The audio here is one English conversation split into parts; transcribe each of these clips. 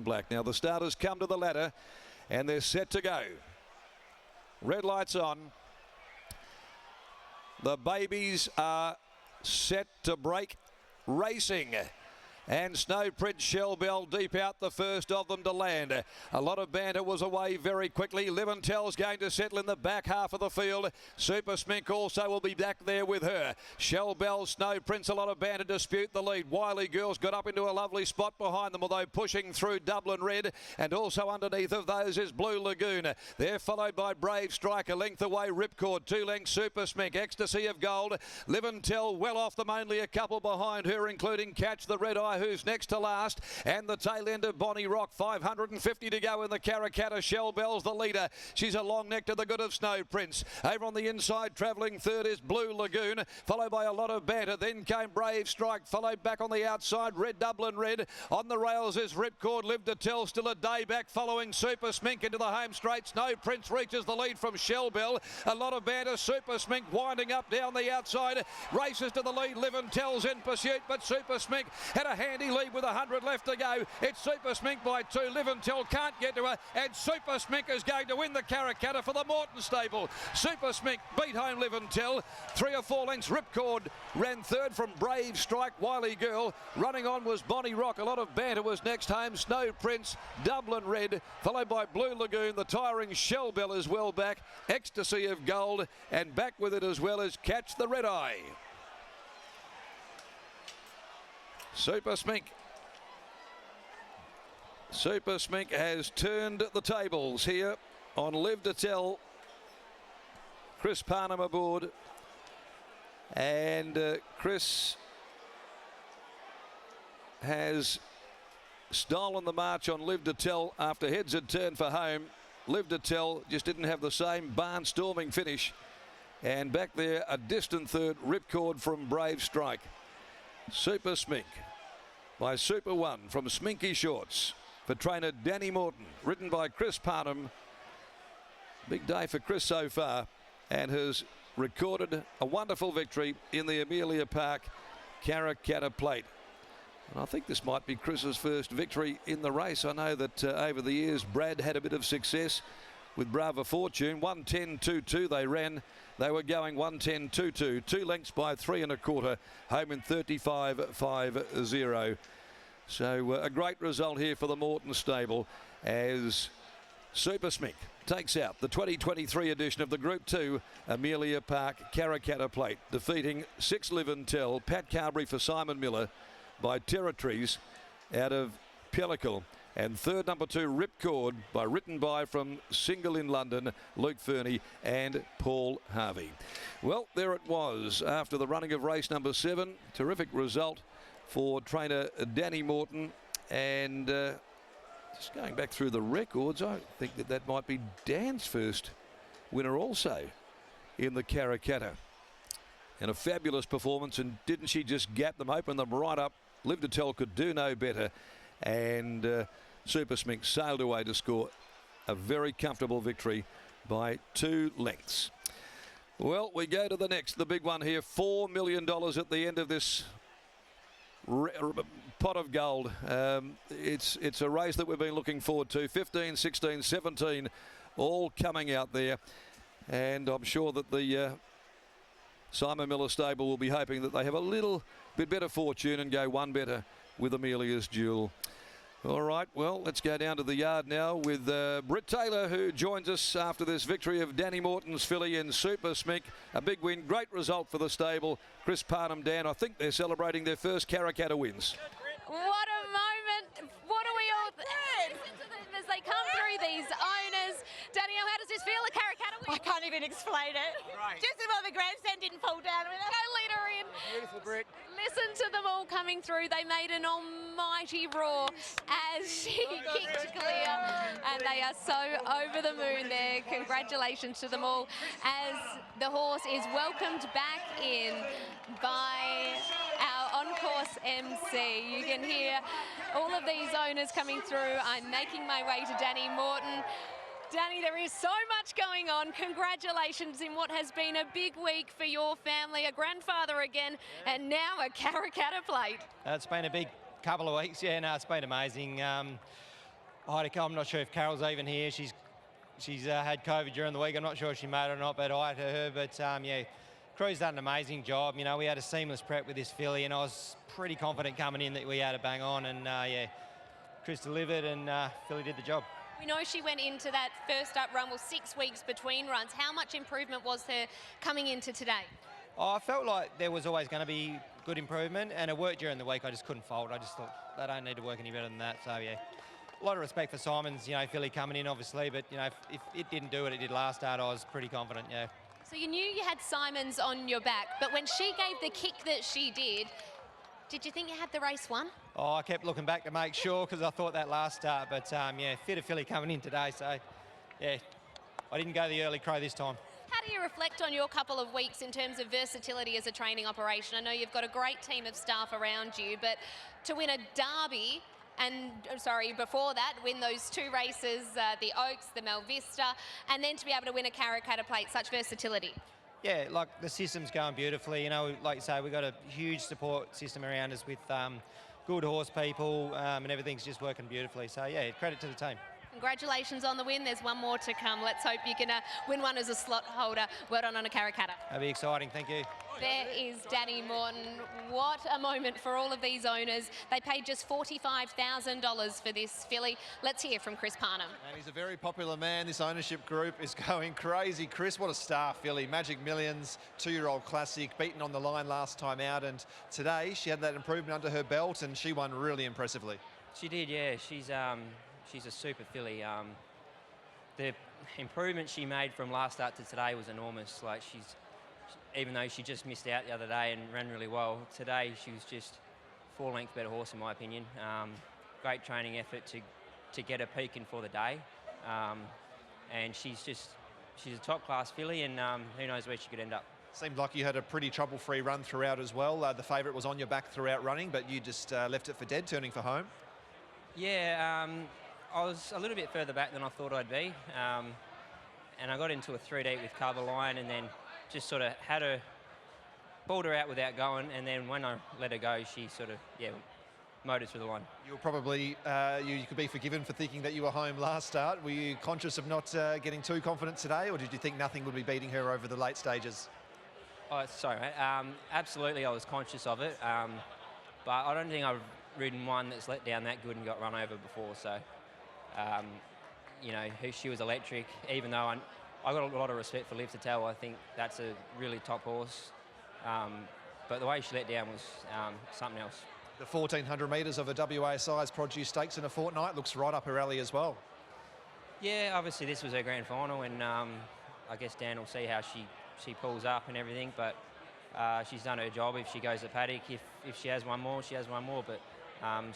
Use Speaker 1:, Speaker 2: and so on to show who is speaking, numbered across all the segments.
Speaker 1: black. Now the starters come to the ladder and they're set to go. Red lights on. The babies are set to break racing. And Snow Prince Shell Bell deep out, the first of them to land. A lot of banter was away very quickly. Liventell's going to settle in the back half of the field. Super Smink also will be back there with her. Shell Bell, Snow Prince, a lot of banter dispute the lead. Wiley Girls got up into a lovely spot behind them, although pushing through Dublin Red. And also underneath of those is Blue Lagoon. They're followed by Brave Strike, a length away Ripcord, 2 lengths Super Smink, Ecstasy of Gold. Liventell well off them, only a couple behind her, including Catch the Red Eye, who's next to last, and the tail end of Bonnie Rock. 550 to go in the Caracatta. Shell Bell's the leader. She's a long neck to the good of Snow Prince. Over on the inside, travelling third is Blue Lagoon, followed by a lot of banter. Then came Brave Strike, followed back on the outside, Red Dublin Red. On the rails is Ripcord, Live to Tell, still a day back, following Super Smink into the home straight. Snow Prince reaches the lead from Shell Bell. A lot of banter. Super Smink winding up down the outside, races to the lead. Liventell's in pursuit, but Super Smink had a handy lead with 100 left to go. It's Super Smink by 2. Liventell can't get to her, and Super Smink is going to win the Caracatta for the Morton stable. Super Smink beat home Liventell. 3 or 4 lengths. Ripcord ran third from Brave Strike. Wiley Girl running on was Bonnie Rock. A lot of banter was next home. Snow Prince, Dublin Red, followed by Blue Lagoon. The tiring Shell Bell is well back. Ecstasy of Gold, and back with it as well as Catch the Red Eye. Super Smink. Super Smink has turned the tables here on Live to Tell. Chris Parnham aboard. And Chris has stolen the march on Live to Tell after heads had turned for home. Live to Tell just didn't have the same barnstorming finish. And back there, a distant third, Ripcord from Brave Strike. Super Smink by Super One from Sminky Shorts for trainer Danny Morton, ridden by Chris Parnham. Big day for Chris so far, and has recorded a wonderful victory in the Amelia Park Caracatta Plate. And I think this might be Chris's first victory in the race. I know that over the years Brad had a bit of success with Brava Fortune. 110.22 they ran. They were going 110.22, 2 lengths by 3 1/4, home in 35.50. So a great result here for the Morton stable as Super Smink takes out the 2023 edition of the Group 2 Amelia Park Caracatta Plate, defeating 6 Liventell, Pat Carberry for Simon Miller by Territories out of Pellicle. And third, number 2, Ripcord, written by from Single in London, Luke Fernie and Paul Harvey. Well, there it was after the running of race number 7. Terrific result for trainer Danny Morton. And just going back through the records, I think that might be Dan's first winner also in the Caracatta. And a fabulous performance, and didn't she just gap them, open them right up? Live to Tell could do no better. And Super Smink sailed away to score a very comfortable victory by 2 lengths. Well, we go to the next, the big one here. $4 million at the end of this pot of gold. It's a race that we've been looking forward to. 15, 16, 17 all coming out there, and I'm sure that the Simon Miller stable will be hoping that they have a little bit better fortune and go one better with Amelia's Jewel. All right, well, let's go down to the yard now with Britt Taylor, who joins us after this victory of Danny Morton's filly in Super Smink. A big win, great result for the stable. Chris Parnham, Dan, I think they're celebrating their first Caracatta wins.
Speaker 2: What a moment. What are we all... Listen to them as they come through, these owners. Danielle, how does this feel, a Caracatta win?
Speaker 3: I can't even explain it. Right. Just about the grandstand didn't fall down with it.
Speaker 2: Go lead her in.
Speaker 4: Beautiful, Britt.
Speaker 2: Listen to them all coming through. They made an almighty roar as she kicked clear, and they are so over the moon there. Congratulations to them all as the horse is welcomed back in by our on-course MC. You can hear all of these owners coming through. I'm making my way to Danny Morton. Danny, there is so much going on. Congratulations in what has been a big week for your family, a grandfather again, and now a Caracatta Plate.
Speaker 4: It's been a big couple of weeks. Yeah, no, it's been amazing. I'm not sure if Carol's even here. She's had COVID during the week. I'm not sure if she made it or not, but hi to her. But yeah, Crew's done an amazing job. You know, we had a seamless prep with this filly, and I was pretty confident coming in that we had a bang on. And yeah, Chris delivered, and filly did the job.
Speaker 2: We know she went into that first up run with 6 weeks between runs. How much improvement was there coming into today?
Speaker 4: Oh, I felt like there was always going to be good improvement, and it worked during the week. I just couldn't fold. I just thought they don't need to work any better than that. So yeah, a lot of respect for Simon's, you know, filly coming in obviously, but you know, if it didn't do what it did last start, I was pretty confident. Yeah.
Speaker 2: So you knew you had Simon's on your back, but when she gave the kick that she did you think you had the race won?
Speaker 4: Oh, I kept looking back to make sure because I thought that last start, but yeah, fitter filly coming in today, so yeah, I didn't go the early crow this time.
Speaker 2: How do you reflect on your couple of weeks in terms of versatility as a training operation? I know you've got a great team of staff around you, but to win a derby and, before that, win those 2 races, the Oaks, the Melvista, and then to be able to win a Karrakatta Plate, such versatility.
Speaker 4: Yeah, like the system's going beautifully. You know, like you say, we've got a huge support system around us with good horse people, and everything's just working beautifully. So yeah, credit to the team.
Speaker 2: Congratulations on the win. There's one more to come. Let's hope you can win one as a slot holder. Well done on a Karrakatta.
Speaker 4: That'll be exciting. Thank you.
Speaker 2: There is Danny Morton. What a moment for all of these owners. They paid just $45,000 for this filly. Let's hear from Chris Parnham.
Speaker 5: And he's a very popular man. This ownership group is going crazy. Chris, what a star filly. Magic Millions, 2-year-old classic, beaten on the line last time out. And today she had that improvement under her belt and she won really impressively.
Speaker 6: She did, yeah. She's a super filly. The improvement she made from last start to today was enormous. Like even though she just missed out the other day and ran really well, today she was just 4 lengths better horse in my opinion. Great training effort to get her peaking for the day, and she's a top class filly, and who knows where she could end up.
Speaker 5: Seemed like you had a pretty trouble-free run throughout as well. The favourite was on your back throughout running, but you just left it for dead, turning for home.
Speaker 6: Yeah, I was a little bit further back than I thought I'd be, and I got into a 3 deep with cover line, and then just sort of pulled her out without going, and then when I let her go, she sort of, motored through the line.
Speaker 5: You were probably, you could be forgiven for thinking that you were home last start. Were you conscious of not getting too confident today, or did you think nothing would be beating her over the late stages?
Speaker 6: Oh, sorry, mate. Absolutely, I was conscious of it, but I don't think I've ridden one that's let down that good and got run over before, so, you know, she was electric, even though I got a lot of respect for Live to Tell. I think that's a really top horse. But the way she let down was something else.
Speaker 5: The 1,400 metres of a WA size produce stakes in a fortnight looks right up her alley as well.
Speaker 6: Yeah, obviously this was her grand final, and I guess Dan will see how she pulls up and everything, but she's done her job. If she goes to paddock, if she has one more, she has one more, but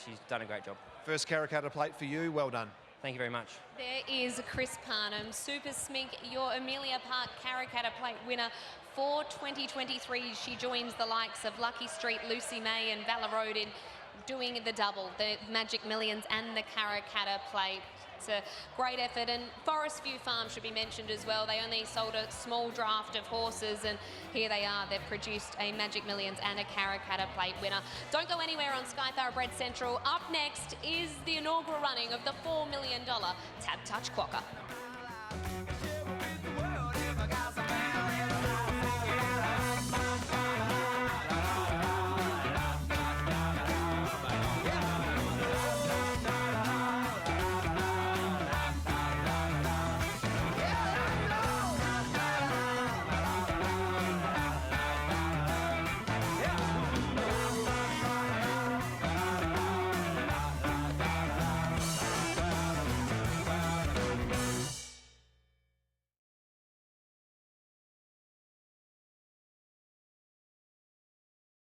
Speaker 6: she's done a great job.
Speaker 5: First Karrakatta Plate for you, well done.
Speaker 6: Thank you very much.
Speaker 2: There is Chris Parnham, Super SMINK, your Amelia Park Karrakatta Plate winner for 2023. She joins the likes of Lucky Street, Lucy May and Valor Road in doing the double, the Magic Millions and the Karrakatta Plate. It's a great effort, and Forest View Farm should be mentioned as well. They only sold a small draft of horses, and here they are. They've produced a Magic Millions and a Karrakatta Plate winner. Don't go anywhere on Sky Thoroughbred Central. Up next is the inaugural running of the $4 million Tap Touch Quokka.